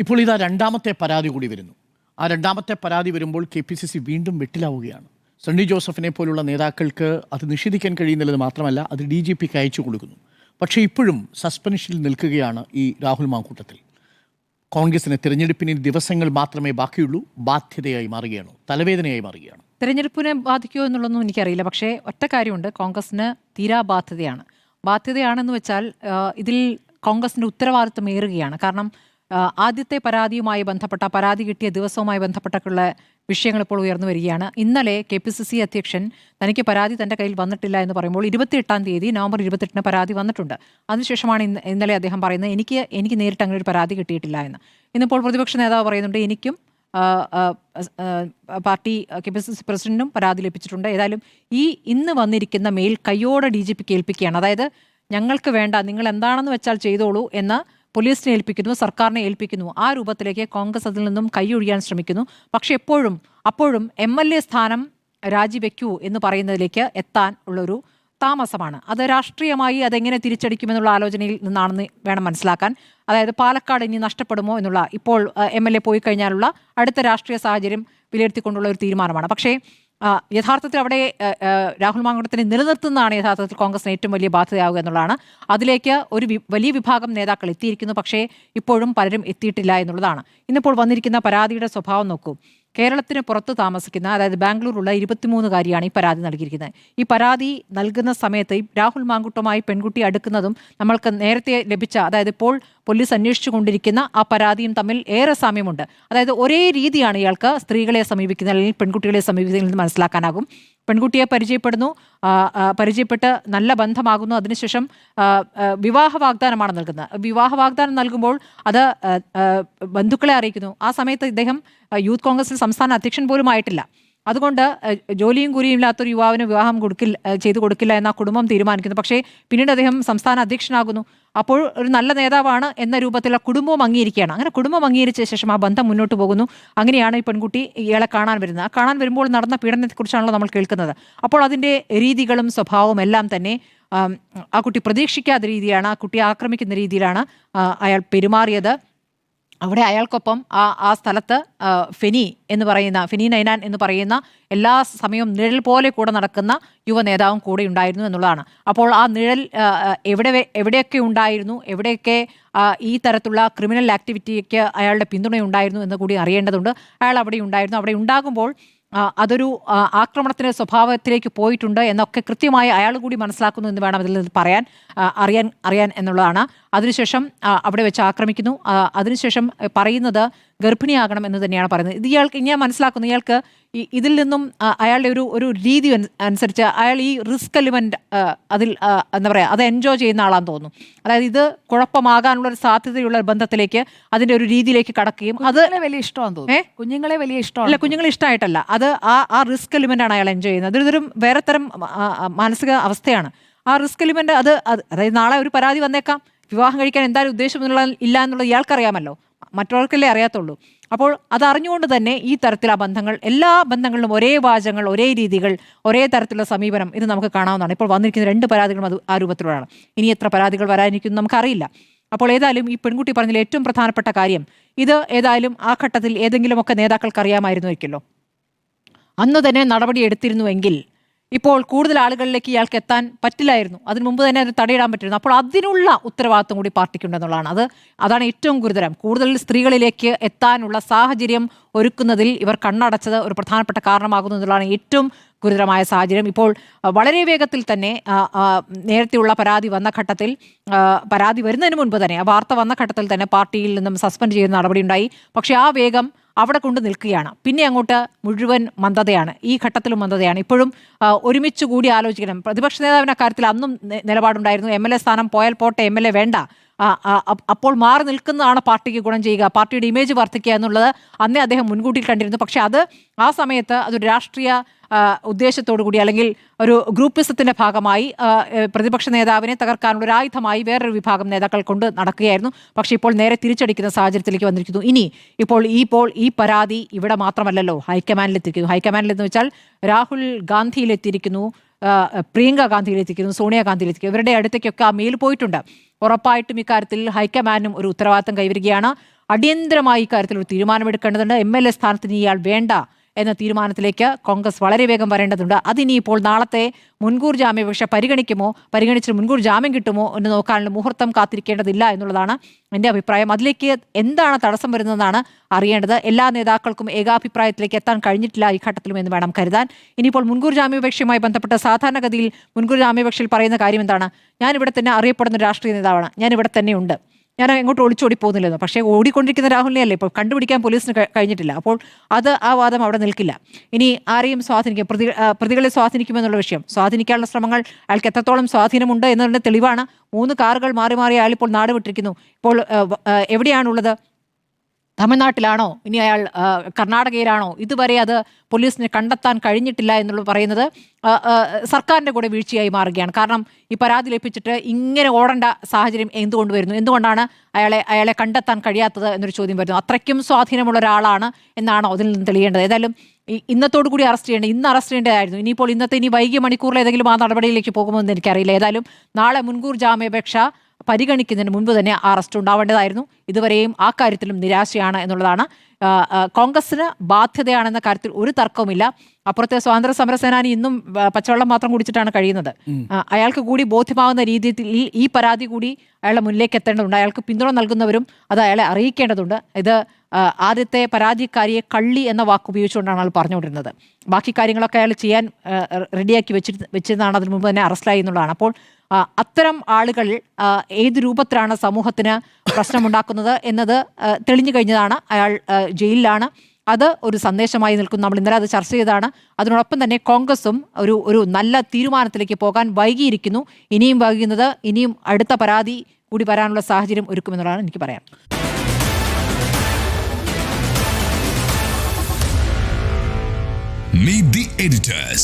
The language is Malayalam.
ഇപ്പോൾ ഇതാ രണ്ടാമത്തെ പരാതി കൂടി വരുന്നു. ആ രണ്ടാമത്തെ പരാതി വരുമ്പോൾ KPCC വീണ്ടും വെട്ടിലാവുകയാണ്. സണ്ണി ജോസഫിനെ പോലുള്ള നേതാക്കൾക്ക് അത് നിഷേധിക്കാൻ കഴിയുന്നില്ലെന്ന് മാത്രമല്ല, അത് DGPക്ക് അയച്ചു കൊടുക്കുന്നു. പക്ഷേ ഇപ്പോഴും സസ്പെൻഷനിൽ നിൽക്കുകയാണ് ഈ രാഹുൽ മാങ്കൂട്ടത്തിൽ. കോൺഗ്രസിന് തിരഞ്ഞെടുപ്പിന് ദിവസങ്ങൾ മാത്രമേ ബാക്കിയുള്ളൂ. ബാധ്യതയായി മാറുകയാണോ, തലവേദനയായി മാറുകയാണ്? തിരഞ്ഞെടുപ്പിനെ ബാധിക്കുമോ എന്നുള്ളതൊന്നും എനിക്കറിയില്ല. പക്ഷേ ഒറ്റ കാര്യമുണ്ട്, കോൺഗ്രസിന് തീരാ ബാധ്യതയാണ്. ബാധ്യതയാണെന്ന് വെച്ചാൽ ഇതിൽ കോൺഗ്രസിൻ്റെ ഉത്തരവാദിത്വം ഏറുകയാണ്. കാരണം ആദ്യത്തെ പരാതിയുമായി ബന്ധപ്പെട്ട, പരാതി കിട്ടിയ ദിവസവുമായി ബന്ധപ്പെട്ടൊക്കെയുള്ള വിഷയങ്ങൾ ഇപ്പോൾ ഉയർന്നു വരികയാണ്. ഇന്നലെ KPCC അധ്യക്ഷൻ തനിക്ക് പരാതി തൻ്റെ കയ്യിൽ വന്നിട്ടില്ല എന്ന് പറയുമ്പോൾ 28-ാം തീയതി നവംബർ 28-ന് പരാതി വന്നിട്ടുണ്ട്. അതിനുശേഷമാണ് ഇന്നലെ അദ്ദേഹം പറയുന്നത് എനിക്ക് നേരിട്ട് അങ്ങനെ ഒരു പരാതി കിട്ടിയിട്ടില്ല എന്ന്. ഇന്നിപ്പോൾ പ്രതിപക്ഷ നേതാവ് പറയുന്നുണ്ട് എനിക്കും പാർട്ടി KPCC പ്രസിഡന്റിനും പരാതി ലഭിച്ചിട്ടുണ്ട്. ഏതായാലും ഇന്ന് വന്നിരിക്കുന്ന മെയിൽ കയ്യോടെ DGPക്ക് ഏൽപ്പിക്കുകയാണ്. അതായത് ഞങ്ങൾക്ക് വേണ്ട, നിങ്ങൾ എന്താണെന്ന് വെച്ചാൽ ചെയ്തോളൂ എന്ന് പോലീസിനെ ഏൽപ്പിക്കുന്നു, സർക്കാരിനെ ഏൽപ്പിക്കുന്നു. ആ രൂപത്തിലേക്ക് കോൺഗ്രസ് അതിൽ നിന്നും കൈയൊഴിയാൻ ശ്രമിക്കുന്നു. പക്ഷെ അപ്പോഴും MLA സ്ഥാനം രാജിവെക്കൂ എന്ന് പറയുന്നതിലേക്ക് എത്താൻ ഉള്ളൊരു താമസമാണ്. അത് രാഷ്ട്രീയമായി അതെങ്ങനെ തിരിച്ചടിക്കുമെന്നുള്ള ആലോചനയിൽ നിന്നാണെന്ന് വേണം മനസ്സിലാക്കാൻ. അതായത് പാലക്കാട് ഇനി നഷ്ടപ്പെടുമോ എന്നുള്ള, ഇപ്പോൾ MLA പോയി കഴിഞ്ഞാലുള്ള അടുത്ത രാഷ്ട്രീയ സാഹചര്യം വിലയിരുത്തിക്കൊണ്ടുള്ള ഒരു തീരുമാനമാണ്. പക്ഷേ യഥാർത്ഥത്തിൽ അവിടെ രാഹുൽ മാങ്കൂട്ടത്തിനെ നിലനിർത്തുന്നതാണ് യഥാർത്ഥത്തിൽ കോൺഗ്രസിന് ഏറ്റവും വലിയ ബാധ്യതയാവുക എന്നുള്ളതാണ്. അതിലേക്ക് ഒരു വലിയ വിഭാഗം നേതാക്കൾ എത്തിയിരിക്കുന്നു. പക്ഷേ ഇപ്പോഴും പലരും എത്തിയിട്ടില്ല എന്നുള്ളതാണ്. ഇന്നിപ്പോൾ വന്നിരിക്കുന്ന പരാതിയുടെ സ്വഭാവം നോക്കൂ. കേരളത്തിന് പുറത്ത് താമസിക്കുന്ന, അതായത് ബാംഗ്ലൂരുള്ള 23-കാരിയാണ് ഈ പരാതി നൽകിയിരിക്കുന്നത്. ഈ പരാതി നൽകുന്ന സമയത്ത് രാഹുൽ മാങ്കൂട്ടവുമായി പെൺകുട്ടി അടുക്കുന്നതും നമ്മൾക്ക് നേരത്തെ ലഭിച്ച, അതായത് ഇപ്പോൾ പോലീസ് അന്വേഷിച്ചു കൊണ്ടിരിക്കുന്ന ആ പരാതിയും തമ്മിൽ ഏറെ സാമ്യമുണ്ട്. അതായത് ഒരേ രീതിയാണ് ഇയാൾക്ക് സ്ത്രീകളെ സമീപിക്കുന്നത്, അല്ലെങ്കിൽ പെൺകുട്ടികളെ സമീപിക്കുന്നതിൽ നിന്ന് മനസ്സിലാക്കാനാകും. പെൺകുട്ടിയെ പരിചയപ്പെട്ട് നല്ല ബന്ധമാകുന്നു. അതിനുശേഷം വിവാഹ വാഗ്ദാനമാണ് നൽകുന്നത്. വിവാഹ വാഗ്ദാനം നൽകുമ്പോൾ അത് ബന്ധുക്കളെ അറിയിക്കുന്നു. ആ സമയത്ത് ഇദ്ദേഹം യൂത്ത് കോൺഗ്രസിൽ സംസ്ഥാന അധ്യക്ഷൻ പോലും ആയിട്ടില്ല. അതുകൊണ്ട് ജോലിയും കൂലിയും ഇല്ലാത്തൊരു യുവാവിന് വിവാഹം ചെയ്തു കൊടുക്കില്ല എന്ന കുടുംബം തീരുമാനിക്കുന്നു. പക്ഷേ പിന്നീട് അദ്ദേഹം സംസ്ഥാന അധ്യക്ഷനാകുന്നു. അപ്പോൾ ഒരു നല്ല നേതാവാണ് എന്ന രൂപത്തിലുള്ള കുടുംബവും അംഗീകരിക്കുകയാണ്. അങ്ങനെ കുടുംബം അംഗീകരിച്ച ശേഷം ആ ബന്ധം മുന്നോട്ട് പോകുന്നു. അങ്ങനെയാണ് ഈ പെൺകുട്ടി ഇയാളെ കാണാൻ വരുന്നത്. ആ കാണാൻ വരുമ്പോൾ നടന്ന പീഡനത്തെക്കുറിച്ചാണല്ലോ നമ്മൾ കേൾക്കുന്നത്. അപ്പോൾ അതിൻ്റെ രീതികളും സ്വഭാവവും എല്ലാം തന്നെ ആ കുട്ടി പ്രതീക്ഷിക്കാത്ത രീതിയാണ്, ആ കുട്ടിയെ ആക്രമിക്കുന്ന രീതിയിലാണ് അയാൾ പെരുമാറിയത്. അവിടെ അയാൾക്കൊപ്പം ആ സ്ഥലത്ത് ഫെനി നൈനാൻ എന്ന് പറയുന്ന എല്ലാ സമയവും നിഴൽ പോലെ കൂടെ നടക്കുന്ന യുവ നേതാവും കൂടെ ഉണ്ടായിരുന്നു എന്നുള്ളതാണ്. അപ്പോൾ ആ നിഴൽ എവിടെയൊക്കെ ഉണ്ടായിരുന്നു, എവിടെയൊക്കെ ഈ തരത്തിലുള്ള ക്രിമിനൽ ആക്ടിവിറ്റിക്ക് അയാളുടെ പിന്തുണയുണ്ടായിരുന്നു എന്ന് കൂടി അറിയേണ്ടതുണ്ട്. അയാൾ അവിടെ ഉണ്ടായിരുന്നു. അവിടെ ഉണ്ടാകുമ്പോൾ അതൊരു ആക്രമണത്തിൻ്റെ സ്വഭാവത്തിലേക്ക് പോയിട്ടുണ്ട് എന്നൊക്കെ കൃത്യമായി അയാൾ കൂടി മനസ്സിലാക്കുന്നു എന്ന് വേണം അതിൽ നിന്ന് അറിയാൻ എന്നുള്ളതാണ്. അതിനുശേഷം അവിടെ വെച്ച് ആക്രമിക്കുന്നു. അതിനുശേഷം പറയുന്നത് ഗർഭിണിയാകണം എന്ന് തന്നെയാണ് പറയുന്നത്. ഇത് ഞാൻ മനസ്സിലാക്കുന്നു, ഇയാൾക്ക് ഇതിൽ നിന്നും അയാളുടെ ഒരു രീതി അനുസരിച്ച് അയാൾ ഈ റിസ്ക് എലിമെന്റ് അതിൽ എന്താ പറയുക, അത് എൻജോയ് ചെയ്യുന്ന ആളാന്ന് തോന്നുന്നു. അതായത് ഇത് കുഴപ്പമാകാനുള്ള ഒരു സാധ്യതയുള്ള ബന്ധത്തിലേക്ക്, അതിന്റെ ഒരു രീതിയിലേക്ക് കടക്കുകയും അത് വലിയ ഇഷ്ടമാണെന്ന് തോന്നുന്നു. കുഞ്ഞുങ്ങളെ വലിയ ഇഷ്ടമാണ്. അല്ല, കുഞ്ഞുങ്ങളെ ഇഷ്ടമായിട്ടല്ല, അത് ആ റിസ്ക് എലിമെന്റ് ആണ് അയാൾ എൻജോയ് ചെയ്യുന്നത്. അതൊരു വേറെ തരം മാനസിക അവസ്ഥയാണ്. ആ റിസ്ക് എലിമെന്റ് അതായത് നാളെ ഒരു പരാതി വന്നേക്കാം, വിവാഹം കഴിക്കാൻ എന്തായാലും ഇല്ല എന്നുള്ളത് ഇയാൾക്കറിയാമല്ലോ, മറ്റവർക്കല്ലേ അറിയാത്തുള്ളൂ. അപ്പോൾ അതറിഞ്ഞുകൊണ്ട് തന്നെ ഈ തരത്തിലുള്ള ബന്ധങ്ങൾ, എല്ലാ ബന്ധങ്ങളിലും ഒരേ വാചകങ്ങൾ, ഒരേ രീതികൾ, ഒരേ തരത്തിലുള്ള സമീപനം, ഇത് നമുക്ക് കാണാവുന്നതാണ്. ഇപ്പോൾ വന്നിരിക്കുന്ന 2 പരാതികളും ആ രൂപത്തിലുള്ളതാണ്. ഇനി എത്ര പരാതികൾ വരാനിരിക്കുന്നു നമുക്കറിയില്ല. അപ്പോൾ ഏതായാലും ഈ പെൺകുട്ടി പറഞ്ഞതിൽ ഏറ്റവും പ്രധാനപ്പെട്ട കാര്യം, ഇത് ഏതായാലും ആ ഘട്ടത്തിൽ ഏതെങ്കിലുമൊക്കെ നേതാക്കൾക്ക് അറിയാമായിരുന്നുവെക്കല്ലോ, അന്ന് തന്നെ നടപടി എടുത്തിരുന്നുവെങ്കിൽ ഇപ്പോൾ കൂടുതൽ ആളുകളിലേക്ക് ഇയാൾക്ക് എത്താൻ പറ്റില്ലായിരുന്നു. അതിന് മുമ്പ് തന്നെ അത് തടയിടാൻ പറ്റിയിരുന്നു. അപ്പോൾ അതിനുള്ള ഉത്തരവാദിത്വം കൂടി പാർട്ടിക്കുണ്ടെന്നുള്ളതാണ്. അതാണ് ഏറ്റവും ഗുരുതരം. കൂടുതൽ സ്ത്രീകളിലേക്ക് എത്താനുള്ള സാഹചര്യം ഒരുക്കുന്നതിൽ ഇവർ കണ്ണടച്ചത് ഒരു പ്രധാനപ്പെട്ട കാരണമാകുന്നു എന്നുള്ളതാണ് ഏറ്റവും ഗുരുതരമായ സാഹചര്യം. ഇപ്പോൾ വളരെ വേഗത്തിൽ തന്നെ നേരത്തെയുള്ള പരാതി വരുന്നതിന് മുൻപ് തന്നെ, ആ വാർത്ത വന്ന ഘട്ടത്തിൽ തന്നെ പാർട്ടിയിൽ നിന്നും സസ്പെൻഡ് ചെയ്യുന്ന നടപടി ഉണ്ടായി. പക്ഷേ ആ വേഗം അവിടെ കൊണ്ട് നിൽക്കുകയാണ്. പിന്നെ അങ്ങോട്ട് മുഴുവൻ മന്ദതയാണ്. ഈ ഘട്ടത്തിലും മന്ദതയാണ്. ഇപ്പോഴും ഒരുമിച്ച് കൂടി ആലോചിക്കണം. പ്രതിപക്ഷ നേതാവിൻ്റെ കാര്യത്തിൽ അന്നും നിലപാടുണ്ടായിരുന്നു, MLA സ്ഥാനം പോയാൽ പോട്ടെ, MLA വേണ്ട, അപ്പോൾ മാറി നിൽക്കുന്നതാണ് പാർട്ടിക്ക് ഗുണം ചെയ്യുക, പാർട്ടിയുടെ ഇമേജ് വർദ്ധിക്കുക എന്നുള്ളത് അന്നേ അദ്ദേഹം മുൻകൂട്ടി കണ്ടിരുന്നു. പക്ഷേ ആ സമയത്ത് അതൊരു രാഷ്ട്രീയ ഉദ്ദേശത്തോടു കൂടി, അല്ലെങ്കിൽ ഒരു ഗ്രൂപ്പിസത്തിൻ്റെ ഭാഗമായി പ്രതിപക്ഷ നേതാവിനെ തകർക്കാനുള്ള ഒരു ആയുധമായി വേറൊരു വിഭാഗം നേതാക്കൾ കൊണ്ട് നടക്കുകയായിരുന്നു. പക്ഷേ ഇപ്പോൾ നേരെ തിരിച്ചടിക്കുന്ന സാഹചര്യത്തിലേക്ക് വന്നിരിക്കുന്നു. ഇപ്പോൾ ഈ പരാതി ഇവിടെ മാത്രമല്ലല്ലോ, ഹൈക്കമാൻഡിലെത്തിയിരിക്കുന്നു. ഹൈക്കമാൻഡിലെന്ന് വെച്ചാൽ രാഹുൽ ഗാന്ധിയിലെത്തിയിരിക്കുന്നു, പ്രിയങ്ക ഗാന്ധിയിലെത്തിക്കുന്നു, സോണിയ ഗാന്ധിയിലെത്തിക്കുന്നു. ഇവരുടെ അടുത്തേക്കൊക്കെ ആ മെയിൽ പോയിട്ടുണ്ട്. ഉറപ്പായിട്ടും ഇക്കാര്യത്തിൽ ഹൈക്കമാൻഡും ഒരു ഉത്തരവാദിത്തം കൈവരികയാണ്. അടിയന്തരമായി ഇക്കാര്യത്തിൽ ഒരു തീരുമാനമെടുക്കേണ്ടതുണ്ട്. MLA സ്ഥാനത്തിന് ഇയാൾ വേണ്ട എന്ന തീരുമാനത്തിലേക്ക് കോൺഗ്രസ് വളരെ വേഗം വരേണ്ടതുണ്ട്. അതിനിപ്പോൾ നാളത്തെ മുൻകൂർ ജാമ്യാപേക്ഷ പരിഗണിച്ച് മുൻകൂർ ജാമ്യം കിട്ടുമോ എന്ന് നോക്കാനുള്ള മുഹൂർത്തം കാത്തിരിക്കേണ്ടതില്ല എന്നുള്ളതാണ് എൻ്റെ അഭിപ്രായം. അതിലേക്ക് എന്താണ് തടസ്സം വരുന്നതെന്നാണ് അറിയേണ്ടത്. എല്ലാ നേതാക്കൾക്കും ഏകാഭിപ്രായത്തിലേക്ക് എത്താൻ കഴിഞ്ഞിട്ടില്ല ഈ ഘട്ടത്തിലും എന്ന് വേണം കരുതാൻ. ഇനിയിപ്പോൾ മുൻകൂർ ജാമ്യാപേക്ഷയുമായി ബന്ധപ്പെട്ട് സാധാരണഗതിയിൽ മുൻകൂർ ജാമ്യാപേക്ഷയിൽ പറയുന്ന കാര്യം എന്താണ്? ഞാനിവിടെ തന്നെ അറിയപ്പെടുന്ന രാഷ്ട്രീയ നേതാവാണ്, ഞാനിവിടെ തന്നെയുണ്ട്, ഞാൻ എങ്ങോട്ട് ഒളിച്ചോടി പോകുന്നില്ലെന്ന്. പക്ഷേ ഓടിക്കൊണ്ടിരിക്കുന്ന രാഹുലിനെ അല്ലേ ഇപ്പോൾ കണ്ടുപിടിക്കാൻ പോലീസിന് കഴിഞ്ഞിട്ടില്ല. അപ്പോൾ ആ വാദം അവിടെ നിൽക്കില്ല. ഇനി ആരെയും സ്വാധീനിക്കും, പ്രതികളെ സ്വാധീനിക്കുമെന്നുള്ള വിഷയം, സ്വാധീനിക്കാനുള്ള ശ്രമങ്ങൾ അയാൾക്ക് എത്രത്തോളം സ്വാധീനമുണ്ട് എന്നതിൻ്റെ തെളിവാണ് 3 കാറുകൾ മാറി മാറി അയാൾ ഇപ്പോൾ നാട് വിട്ടിരിക്കുന്നു. ഇപ്പോൾ എവിടെയാണുള്ളത്? തമിഴ്നാട്ടിലാണോ? ഇനി അയാൾ കർണാടകയിലാണോ? ഇതുവരെ അത് പോലീസിന് കണ്ടെത്താൻ കഴിഞ്ഞിട്ടില്ല എന്നുള്ളത് പറയുന്നത് സർക്കാരിൻ്റെ കൂടെ വീഴ്ചയായി മാറുകയാണ്. കാരണം ഈ പരാതി ലഭിച്ചിട്ട് ഇങ്ങനെ ഓടേണ്ട സാഹചര്യം എന്തുകൊണ്ട് വരുന്നു? എന്തുകൊണ്ടാണ് അയാളെ കണ്ടെത്താൻ കഴിയാത്തത് എന്നൊരു ചോദ്യം വരുന്നു. അത്രയ്ക്കും സ്വാധീനമുള്ള ഒരാളാണ് എന്നാണോ അതിൽ നിന്ന് തെളിയേണ്ടത്? ഏതായാലും ഇന്നത്തോടു കൂടി ഇന്ന് അറസ്റ്റ് ചെയ്യേണ്ടതായിരുന്നു. ഇനിയിപ്പോൾ ഇനി വൈകിയ മണിക്കൂറിൽ ഏതെങ്കിലും ആ നടപടിയിലേക്ക് പോകുമെന്ന് എനിക്കറിയില്ല. ഏതായാലും നാളെ മുൻകൂർ ജാമ്യാപേക്ഷ പരിഗണിക്കുന്നതിന് മുൻപ് തന്നെ അറസ്റ്റ് ഉണ്ടാവേണ്ടതായിരുന്നു. ഇതുവരെയും ആ കാര്യത്തിലും നിരാശയാണ് എന്നുള്ളതാണ്. കോൺഗ്രസിന് ബാധ്യതയാണെന്ന കാര്യത്തിൽ ഒരു തർക്കവുമില്ല. അപ്പുറത്തെ സ്വാതന്ത്ര്യ സമര സേനാനി ഇന്നും പച്ചവെള്ളം മാത്രം കുടിച്ചിട്ടാണ് കഴിയുന്നത്. അയാൾക്ക് കൂടി ബോധ്യമാകുന്ന രീതിയിൽ ഈ പരാതി കൂടി അയാളുടെ മുന്നിലേക്ക് എത്തേണ്ടതുണ്ട്. അയാൾക്ക് പിന്തുണ നൽകുന്നവരും അത് അയാളെ അറിയിക്കേണ്ടതുണ്ട്. ഇത് ആദ്യത്തെ പരാതിക്കാരിയെ കള്ളി എന്ന വാക്ക് ഉപയോഗിച്ചുകൊണ്ടാണ് അയാൾ പറഞ്ഞുകൊണ്ടിരുന്നത്. ബാക്കി കാര്യങ്ങളൊക്കെ അയാൾ ചെയ്യാൻ റെഡിയാക്കി വെച്ചിരുന്നതാണ് അതിന് മുമ്പ് തന്നെ അറസ്റ്റിലായി എന്നുള്ളതാണ്. അപ്പോൾ അത്തരം ആളുകൾ ഏത് രൂപത്തിലാണ് സമൂഹത്തിന് പ്രശ്നമുണ്ടാക്കുന്നത് എന്നത് തെളിഞ്ഞു കഴിഞ്ഞതാണ്. അയാൾ ജയിലിലാണ്. അത് ഒരു സന്ദേശമായി നിൽക്കും. നമ്മൾ ഇന്നലെ അത് ചർച്ച ചെയ്തതാണ്. അതിനോടൊപ്പം തന്നെ കോൺഗ്രസും ഒരു നല്ല തീരുമാനത്തിലേക്ക് പോകാൻ വൈകിയിരിക്കുന്നു. ഇനിയും വൈകുന്നത് ഇനിയും അടുത്ത പരാതി കൂടി വരാനുള്ള സാഹചര്യം ഒരുക്കുമെന്നുള്ളതാണ് എനിക്ക് പറയാൻ. Meet the editors.